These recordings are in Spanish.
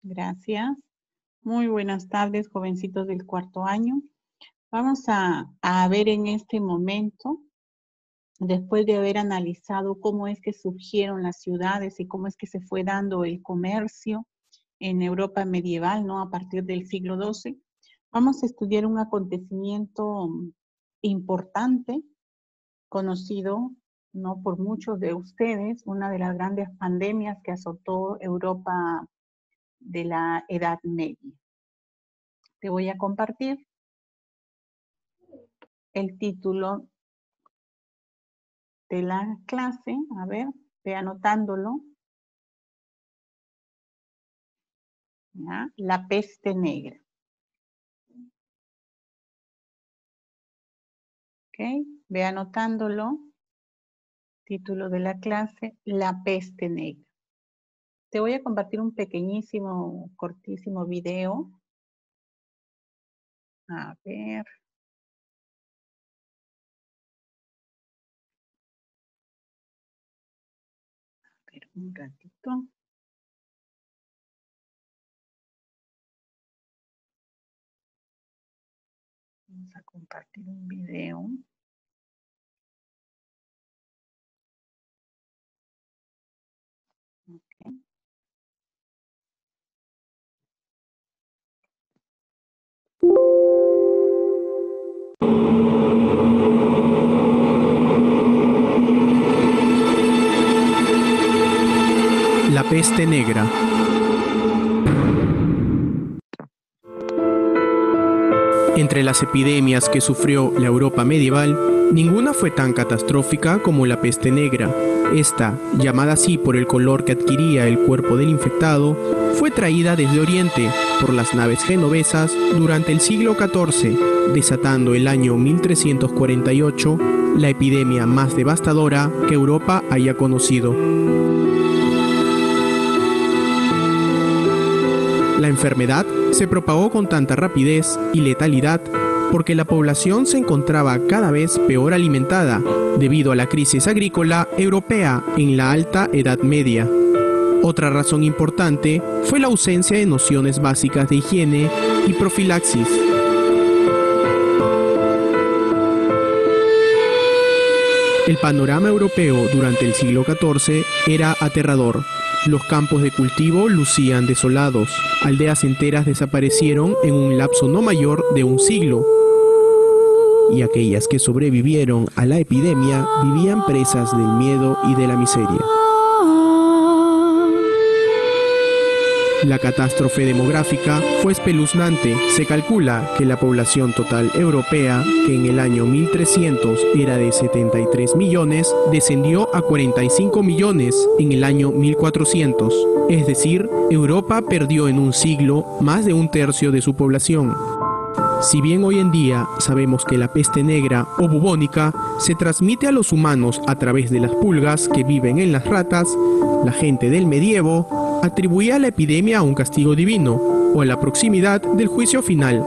Gracias. Muy buenas tardes, jovencitos del cuarto año. Vamos a ver en este momento, después de haber analizado cómo es que surgieron las ciudades y cómo es que se fue dando el comercio en Europa medieval, ¿no? A partir del siglo XII, vamos a estudiar un acontecimiento importante, conocido, ¿no? Por muchos de ustedes, una de las grandes pandemias que azotó Europa de la Edad Media. Te voy a compartir el título de la clase. A ver, ve anotándolo. ¿Ya? La peste negra. ¿Ok? Ve anotándolo. Título de la clase, La peste negra. Te voy a compartir un pequeñísimo, cortísimo video. A ver. A ver, un ratito. Vamos a compartir un video. Okay. La peste negra. Entre las epidemias que sufrió la Europa medieval, ninguna fue tan catastrófica como la peste negra. Esta, llamada así por el color que adquiría el cuerpo del infectado, fue traída desde Oriente por las naves genovesas durante el siglo XIV, desatando el año 1348 la epidemia más devastadora que Europa haya conocido. La enfermedad se propagó con tanta rapidez y letalidad porque la población se encontraba cada vez peor alimentada debido a la crisis agrícola europea en la Alta Edad Media. Otra razón importante fue la ausencia de nociones básicas de higiene y profilaxis. El panorama europeo durante el siglo XIV era aterrador. Los campos de cultivo lucían desolados. Aldeas enteras desaparecieron en un lapso no mayor de un siglo. Y aquellas que sobrevivieron a la epidemia vivían presas del miedo y de la miseria. La catástrofe demográfica fue espeluznante. Se calcula que la población total europea, que en el año 1300 era de 73 millones, descendió a 45 millones en el año 1400. Es decir, Europa perdió en un siglo más de un tercio de su población. Si bien hoy en día sabemos que la peste negra o bubónica se transmite a los humanos a través de las pulgas que viven en las ratas, la gente del medievo atribuía la epidemia a un castigo divino o a la proximidad del juicio final.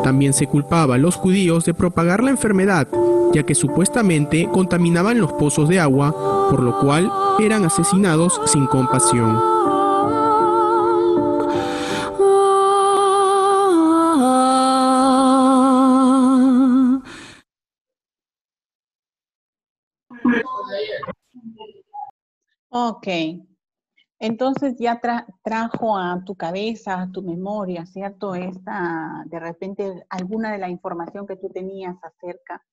También se culpaba a los judíos de propagar la enfermedad, ya que supuestamente contaminaban los pozos de agua, por lo cual eran asesinados sin compasión. Ok. Entonces ya trajo a tu cabeza, a tu memoria, ¿cierto? De repente, alguna de la información que tú tenías acerca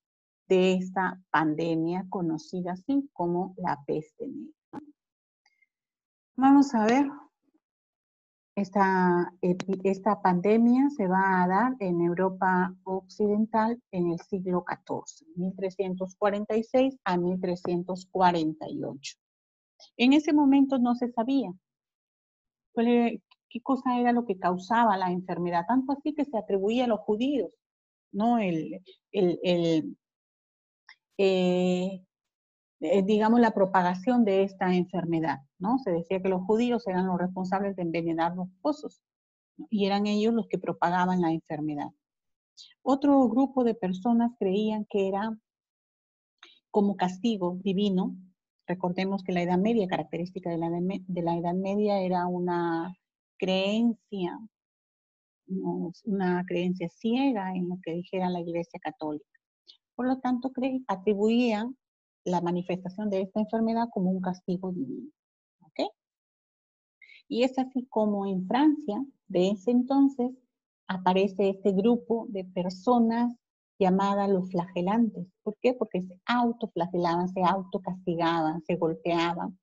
de esta pandemia conocida así como la peste negra. Vamos a ver, esta pandemia se va a dar en Europa Occidental en el siglo XIV, 1346 a 1348. En ese momento no se sabía qué cosa era lo que causaba la enfermedad, tanto así que se atribuía a los judíos, ¿no? Digamos, la propagación de esta enfermedad, ¿no? Se decía que los judíos eran los responsables de envenenar los pozos, ¿no? Y eran ellos los que propagaban la enfermedad. Otro grupo de personas creían que era como castigo divino. Recordemos que la Edad Media, característica de la Edad Media, era una creencia, ¿no? Una creencia ciega en lo que dijera la Iglesia Católica. Por lo tanto, atribuían la manifestación de esta enfermedad como un castigo divino. ¿Ok? Y es así como en Francia, de ese entonces, aparece este grupo de personas llamadas los flagelantes. ¿Por qué? Porque se autoflagelaban, se autocastigaban, se golpeaban,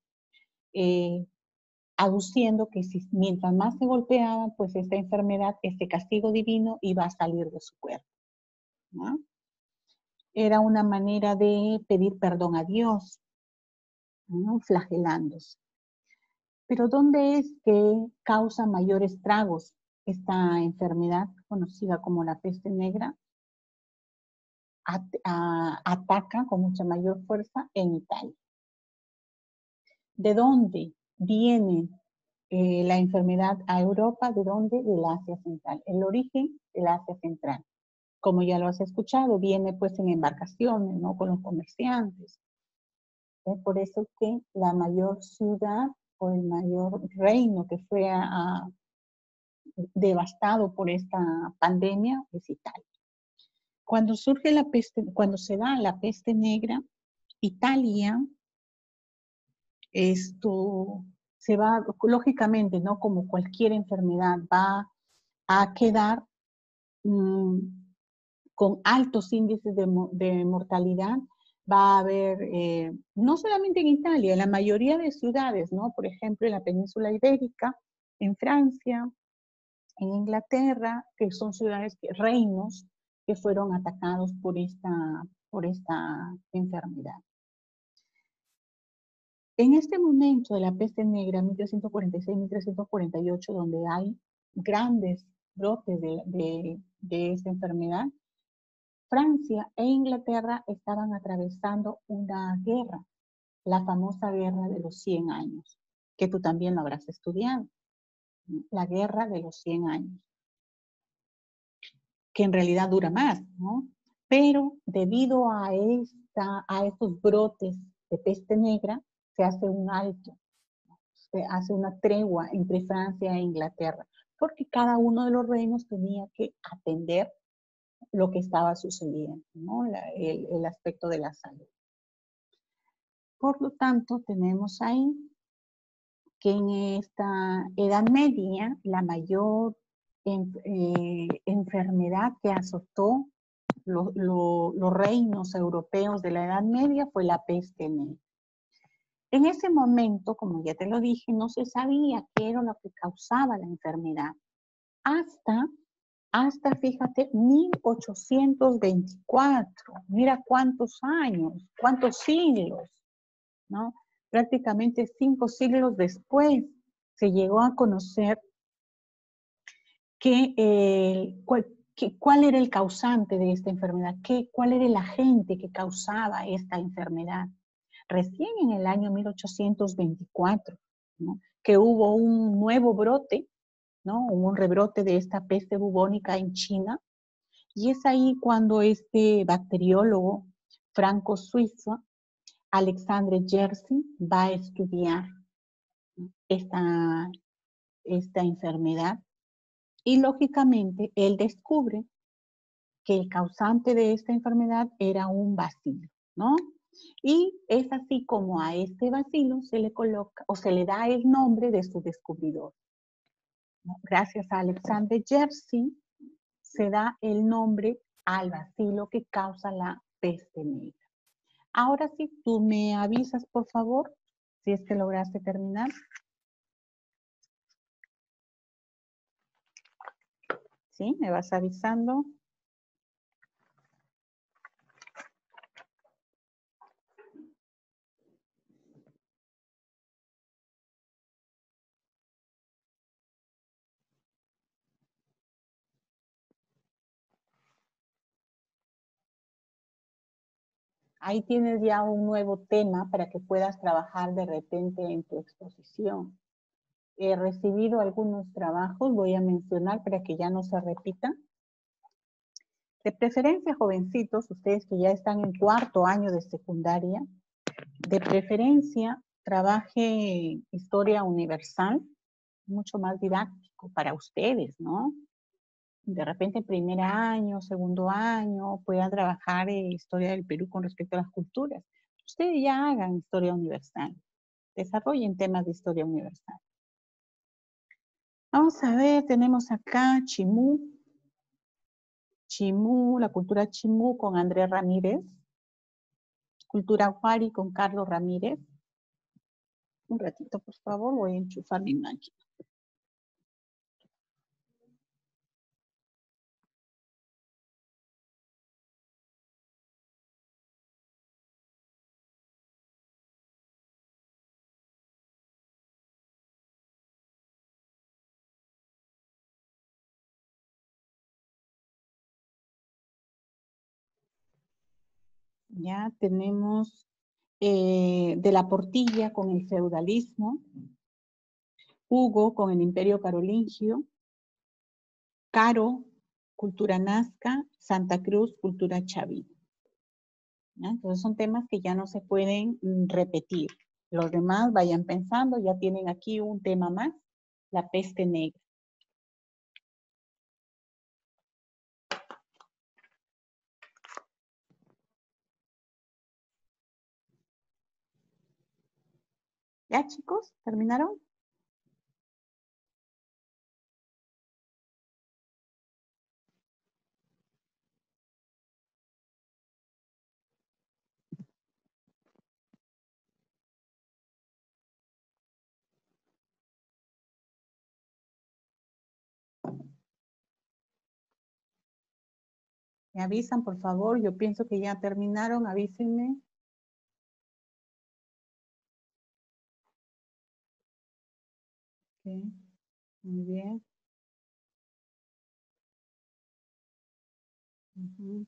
aduciendo que mientras más se golpeaban, pues esta enfermedad, este castigo divino iba a salir de su cuerpo, ¿no? Era una manera de pedir perdón a Dios, ¿no? Flagelándose. Pero ¿dónde es que causa mayores estragos esta enfermedad conocida como la peste negra? Ataca con mucha mayor fuerza en Italia. ¿De dónde viene la enfermedad a Europa? ¿De dónde? Del Asia Central. El origen del Asia Central. Como ya lo has escuchado, viene pues en embarcaciones, ¿no? Con los comerciantes. Es por eso que la mayor ciudad o el mayor reino que fue devastado por esta pandemia es Italia. Cuando surge la peste, cuando se da la peste negra, Italia, esto se va, lógicamente, ¿no? Como cualquier enfermedad, va a quedar con altos índices de mortalidad. Va a haber, no solamente en Italia, en la mayoría de ciudades, ¿no? Por ejemplo, en la península ibérica, en Francia, en Inglaterra, que son ciudades, reinos, que fueron atacados por esta enfermedad. En este momento de la peste negra, 1346-1348, donde hay grandes brotes de esta enfermedad, Francia e Inglaterra estaban atravesando una guerra, la famosa guerra de los 100 años, que tú también lo habrás estudiado, la guerra de los 100 años, que en realidad dura más, ¿no? Pero debido a estos brotes de peste negra, se hace un alto, se hace una tregua entre Francia e Inglaterra, porque cada uno de los reinos tenía que atender lo que estaba sucediendo, ¿no? El aspecto de la salud. Por lo tanto, tenemos ahí que en esta Edad Media, la mayor enfermedad que azotó los reinos europeos de la Edad Media fue la peste negra. En ese momento, como ya te lo dije, no se sabía qué era lo que causaba la enfermedad. Hasta, fíjate, 1824. Mira cuántos años, cuántos siglos, ¿no? Prácticamente 5 siglos después se llegó a conocer cuál era el causante de esta enfermedad, cuál era el agente que causaba esta enfermedad. Recién en el año 1824, ¿no? Que hubo un nuevo brote, ¿no? Hubo un rebrote de esta peste bubónica en China, y es ahí cuando este bacteriólogo franco-suizo, Alexandre Yersin, va a estudiar, ¿no? esta enfermedad, y lógicamente él descubre que el causante de esta enfermedad era un bacilo, ¿no? Y es así como a este bacilo se le coloca o se le da el nombre de su descubridor, ¿no? Gracias a Alexander Yersin se da el nombre al bacilo que causa la peste negra. Ahora sí, tú me avisas, por favor, si es que lograste terminar. ¿Sí? ¿Me vas avisando? Ahí tienes ya un nuevo tema para que puedas trabajar de repente en tu exposición. He recibido algunos trabajos, voy a mencionar para que ya no se repitan. De preferencia, jovencitos, ustedes que ya están en 4º año de secundaria, de preferencia trabaje Historia Universal, mucho más didáctico para ustedes, ¿no? De repente, primer año, segundo año, puedan trabajar historia del Perú con respecto a las culturas. Ustedes ya hagan historia universal, desarrollen temas de historia universal. Vamos a ver, tenemos acá Chimú. Chimú, la cultura Chimú con Andrés Ramírez. Cultura Huari con Carlos Ramírez. Un ratito, por favor, voy a enchufar mi máquina. Ya tenemos de la Portilla con el feudalismo, Hugo con el imperio carolingio, Caro, cultura nazca, Santa Cruz, cultura chavina. ¿Ya? Entonces son temas que ya no se pueden repetir. Los demás vayan pensando, ya tienen aquí un tema más, la peste negra. ¿Ya, chicos? ¿Terminaron? Me avisan, por favor. Yo pienso que ya terminaron. Avísenme. Okay. Muy bien. Uh-huh.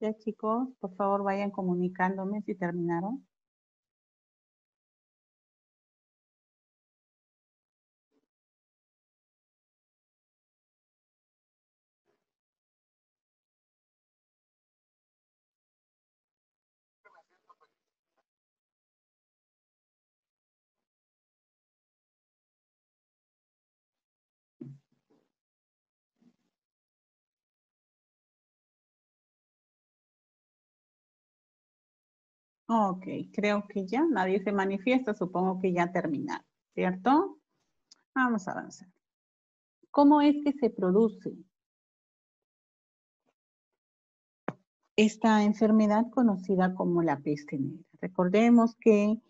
Ya, chicos, por favor vayan comunicándome si terminaron. Ok, creo que ya nadie se manifiesta, supongo que ya terminaron, ¿cierto? Vamos a avanzar. ¿Cómo es que se produce esta enfermedad conocida como la peste negra? Recordemos que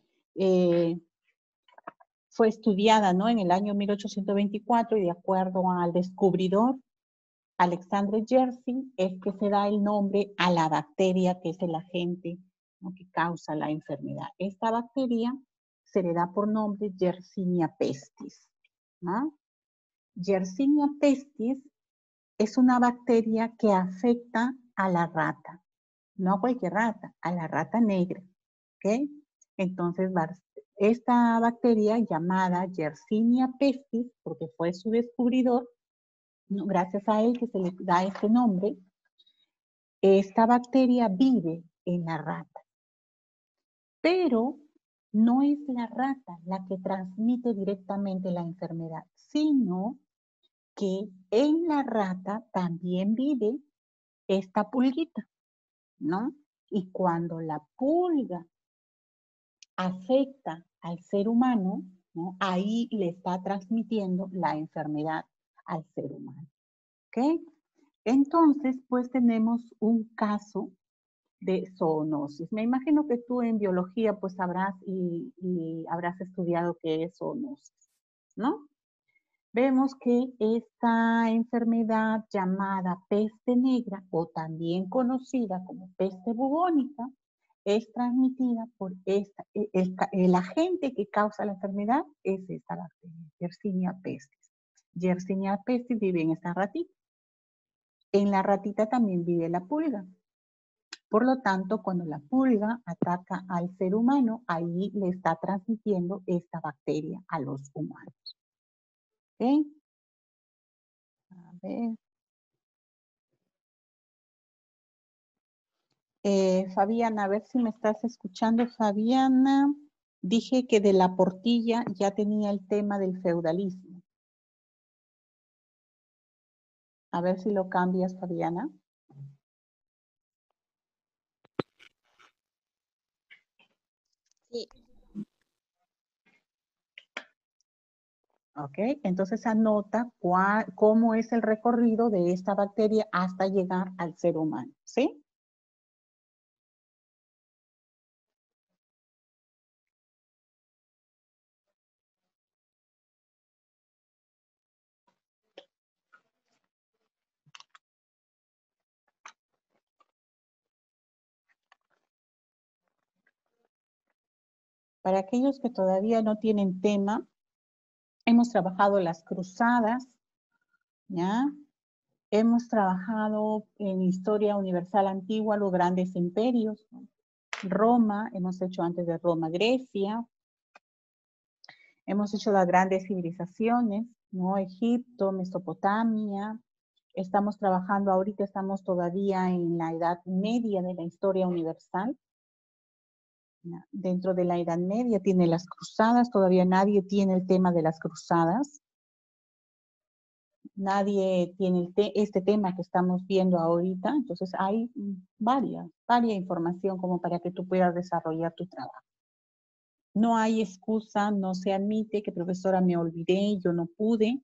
fue estudiada, ¿no?, en el año 1824 y de acuerdo al descubridor Alexandre Yersin es que se da el nombre a la bacteria que es el agente, ¿no?, que causa la enfermedad. Esta bacteria se le da por nombre Yersinia pestis, ¿no? Yersinia pestis es una bacteria que afecta a la rata, no a cualquier rata, a la rata negra, ¿ok? Entonces, esta bacteria llamada Yersinia pestis, porque fue su descubridor, ¿no?, gracias a él que se le da este nombre, esta bacteria vive en la rata, pero no es la rata la que transmite directamente la enfermedad, sino que en la rata también vive esta pulguita, ¿no? Y cuando la pulga afecta al ser humano, ¿no?, ahí le está transmitiendo la enfermedad al ser humano, ¿ok? Entonces, pues tenemos un caso de zoonosis. Me imagino que tú en biología pues sabrás y habrás estudiado qué es zoonosis, ¿no? Vemos que esta enfermedad llamada peste negra o también conocida como peste bubónica es transmitida por el agente que causa la enfermedad es esta bacteria, Yersinia pestis. Yersinia pestis vive en esta ratita. En la ratita también vive la pulga. Por lo tanto, cuando la pulga ataca al ser humano, ahí le está transmitiendo esta bacteria a los humanos. ¿Ok? A ver. Fabiana, a ver si me estás escuchando, Fabiana. Dije que de la Portilla ya tenía el tema del feudalismo. A ver si lo cambias, Fabiana. Sí. Ok, entonces anota cómo es el recorrido de esta bacteria hasta llegar al ser humano, ¿sí? Para aquellos que todavía no tienen tema, hemos trabajado las cruzadas, ¿ya? Hemos trabajado en historia universal antigua, los grandes imperios, ¿no? Roma, hemos hecho antes de Roma, Grecia, hemos hecho las grandes civilizaciones, ¿no? Egipto, Mesopotamia, estamos trabajando ahorita, estamos todavía en la Edad Media de la historia universal. Dentro de la Edad Media tiene las cruzadas, todavía nadie tiene el tema de las cruzadas. Nadie tiene este tema que estamos viendo ahorita, entonces hay varia información como para que tú puedas desarrollar tu trabajo. No hay excusa, no se admite que profesora me olvidé, yo no pude.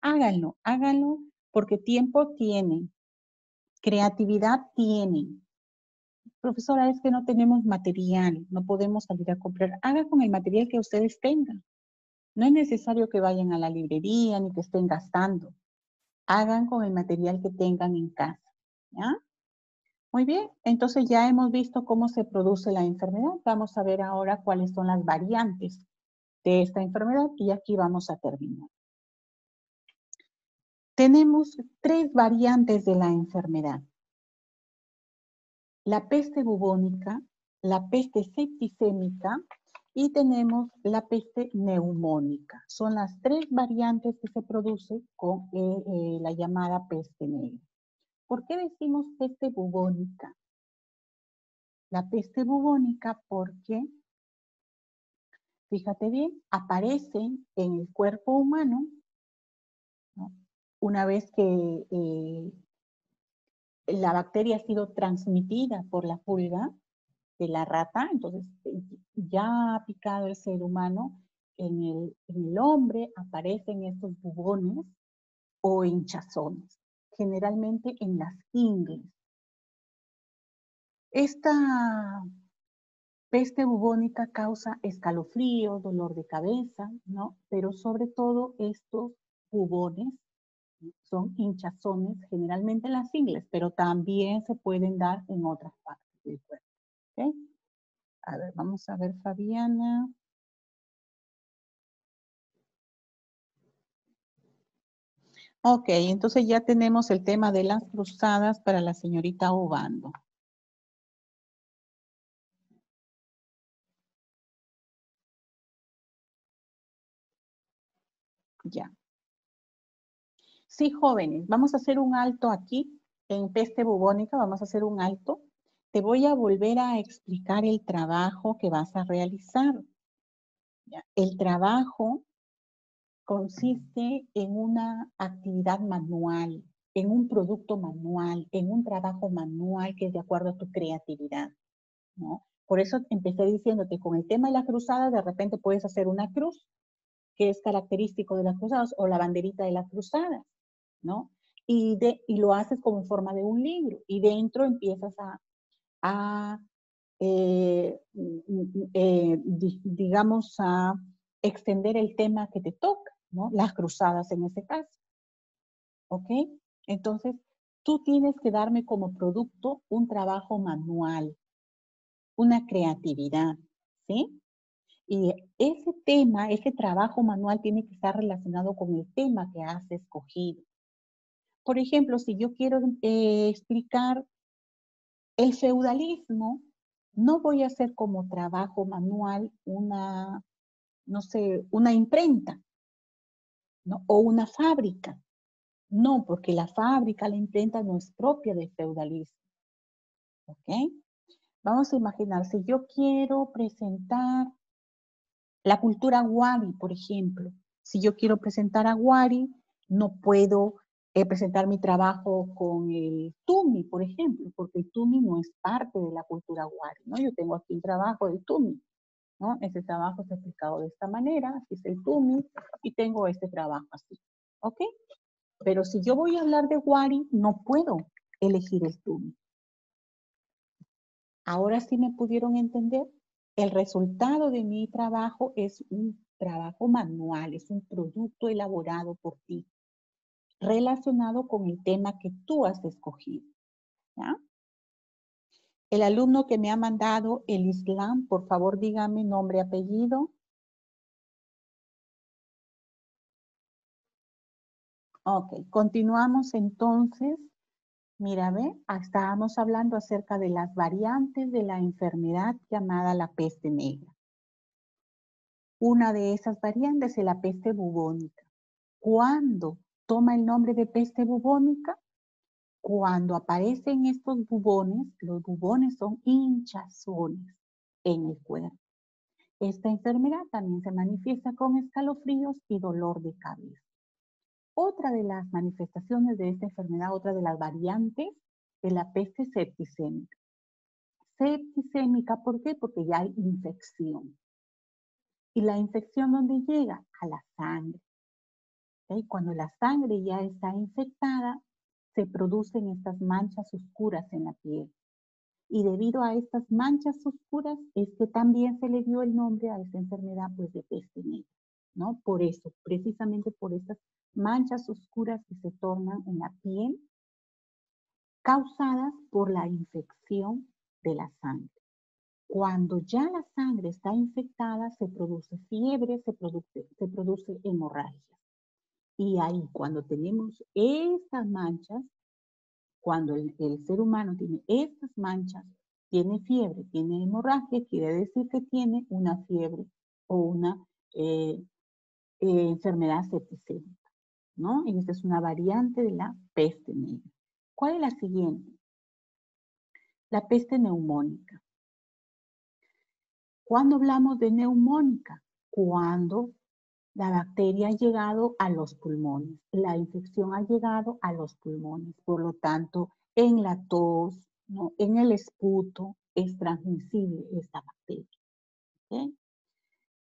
Háganlo, háganlo porque tiempo tienen, creatividad tienen. Profesora, es que no tenemos material, no podemos salir a comprar. Haga con el material que ustedes tengan. No es necesario que vayan a la librería ni que estén gastando. Hagan con el material que tengan en casa, ¿ya? Muy bien, entonces ya hemos visto cómo se produce la enfermedad. Vamos a ver ahora cuáles son las variantes de esta enfermedad y aquí vamos a terminar. Tenemos 3 variantes de la enfermedad. La peste bubónica, la peste septicémica y tenemos la peste neumónica. Son las 3 variantes que se producen con la llamada peste negra. ¿Por qué decimos peste bubónica? La peste bubónica porque, fíjate bien, aparecen en el cuerpo humano, ¿no? Una vez que la bacteria ha sido transmitida por la pulga de la rata, entonces ya ha picado el ser humano, en el hombre aparecen estos bubones o hinchazones, generalmente en las ingles. Esta peste bubónica causa escalofrío, dolor de cabeza, ¿no? Pero sobre todo estos bubones son hinchazones generalmente en las ingles, pero también se pueden dar en otras partes del cuerpo. ¿Ok? A ver, vamos a ver, Fabiana. Ok, entonces ya tenemos el tema de las cruzadas para la señorita Obando. Ya. Sí, jóvenes, vamos a hacer un alto aquí en peste bubónica, vamos a hacer un alto. Te voy a volver a explicar el trabajo que vas a realizar. ¿Ya? El trabajo consiste en una actividad manual, en un producto manual, en un trabajo manual que es de acuerdo a tu creatividad, ¿no? Por eso empecé diciéndote, con el tema de la cruzada, de repente puedes hacer una cruz, que es característico de las cruzadas, o la banderita de las cruzadas, ¿no? Y lo haces como en forma de un libro, y dentro empiezas a, digamos, a extender el tema que te toca, ¿no? Las cruzadas en ese caso, ¿ok? Entonces, tú tienes que darme como producto un trabajo manual, una creatividad, ¿sí? Y ese tema, ese trabajo manual tiene que estar relacionado con el tema que has escogido. Por ejemplo, si yo quiero explicar el feudalismo, no voy a hacer como trabajo manual una, no sé, una imprenta, ¿no? O una fábrica. No, porque la fábrica, la imprenta no es propia del feudalismo. ¿Ok? Vamos a imaginar, si yo quiero presentar la cultura Wari, por ejemplo, si yo quiero presentar a Wari, no puedo presentar mi trabajo con el Tumi, por ejemplo, porque el Tumi no es parte de la cultura Wari, ¿no? Yo tengo aquí un trabajo del Tumi, ¿no? Ese trabajo está explicado de esta manera, así es el Tumi, y tengo este trabajo así, ¿ok? Pero si yo voy a hablar de Wari, no puedo elegir el Tumi. Ahora sí me pudieron entender. El resultado de mi trabajo es un trabajo manual, es un producto elaborado por ti, relacionado con el tema que tú has escogido. ¿Ya? El alumno que me ha mandado el Islam, por favor dígame nombre, apellido. Ok, continuamos entonces. Mira, ve, estábamos hablando acerca de las variantes de la enfermedad llamada la peste negra. Una de esas variantes es la peste bubónica. ¿Cuándo toma el nombre de peste bubónica? Cuando aparecen estos bubones, los bubones son hinchazones en el cuerpo. Esta enfermedad también se manifiesta con escalofríos y dolor de cabeza. Otra de las manifestaciones de esta enfermedad, otra de las variantes, es la peste septicémica. Septicémica, ¿por qué? Porque ya hay infección. ¿Y la infección dónde llega? A la sangre. ¿Okay? Cuando la sangre ya está infectada, se producen estas manchas oscuras en la piel. Y debido a estas manchas oscuras es que también se le dio el nombre a esta enfermedad pues, de peste negra, ¿no? Por eso, precisamente por estas manchas oscuras que se tornan en la piel causadas por la infección de la sangre. Cuando ya la sangre está infectada, se produce fiebre, se produce hemorragia. Y ahí, cuando tenemos estas manchas, cuando el ser humano tiene estas manchas, tiene fiebre, tiene hemorragia, quiere decir que tiene una fiebre o una enfermedad septicémica, ¿no? Y esta es una variante de la peste negra. ¿Cuál es la siguiente? La peste neumónica. ¿Cuándo hablamos de neumónica? Cuando la bacteria ha llegado a los pulmones, la infección ha llegado a los pulmones, por lo tanto, en la tos, ¿no? En el esputo es transmisible esta bacteria. ¿Okay?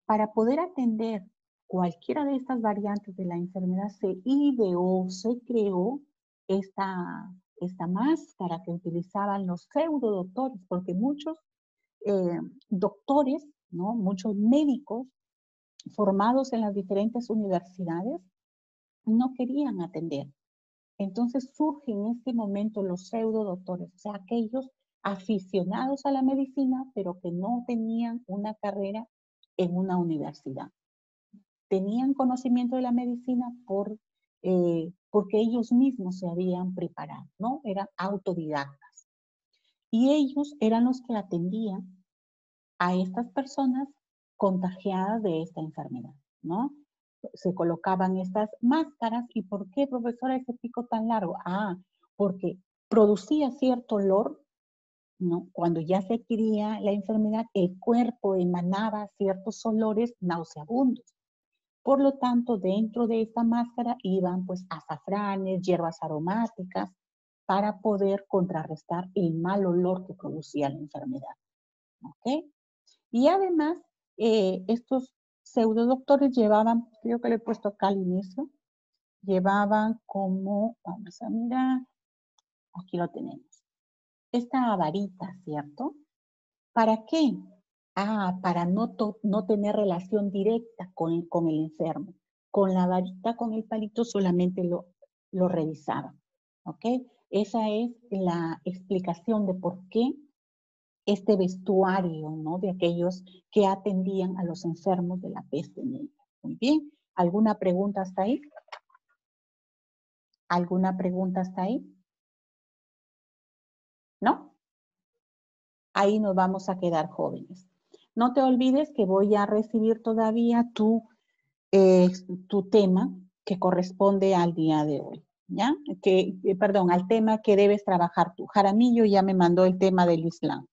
Para poder atender cualquiera de estas variantes de la enfermedad, se ideó, se creó esta máscara que utilizaban los pseudodoctores, porque muchos doctores, ¿no? Muchos médicos formados en las diferentes universidades no querían atender. Entonces surgen en este momento los pseudodoctores, o sea, aquellos aficionados a la medicina, pero que no tenían una carrera en una universidad. Tenían conocimiento de la medicina porque ellos mismos se habían preparado, ¿no? Eran autodidactas. Y ellos eran los que atendían a estas personas contagiadas de esta enfermedad, ¿no? Se colocaban estas máscaras. ¿Y por qué, profesora, ese pico tan largo? Ah, porque producía cierto olor, ¿no? Cuando ya se adquiría la enfermedad, el cuerpo emanaba ciertos olores nauseabundos. Por lo tanto, dentro de esta máscara iban pues azafranes, hierbas aromáticas, para poder contrarrestar el mal olor que producía la enfermedad. ¿Ok? Y además, estos pseudodoctores llevaban, creo que le he puesto acá al inicio, llevaban como, vamos a mirar, aquí lo tenemos, esta varita, ¿cierto? ¿Para qué? Ah, para no tener relación directa con el enfermo. Con la varita, con el palito, solamente lo revisaba. ¿Ok? Esa es la explicación de por qué este vestuario, ¿no? De aquellos que atendían a los enfermos de la peste negra. Muy bien. ¿Alguna pregunta hasta ahí? ¿Alguna pregunta hasta ahí? ¿No? Ahí nos vamos a quedar jóvenes. No te olvides que voy a recibir todavía tu tema que corresponde al día de hoy, ¿ya? Perdón, al tema que debes trabajar tú. Jaramillo ya me mandó el tema del Islam.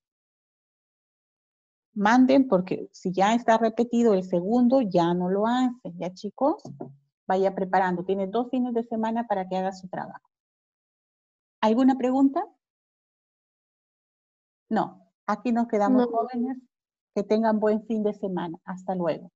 Manden porque si ya está repetido el segundo, ya no lo hace, ¿ya chicos? Vaya preparando. Tienes 2 fines de semana para que haga su trabajo. ¿Alguna pregunta? No. Aquí nos quedamos jóvenes. Que tengan buen fin de semana. Hasta luego.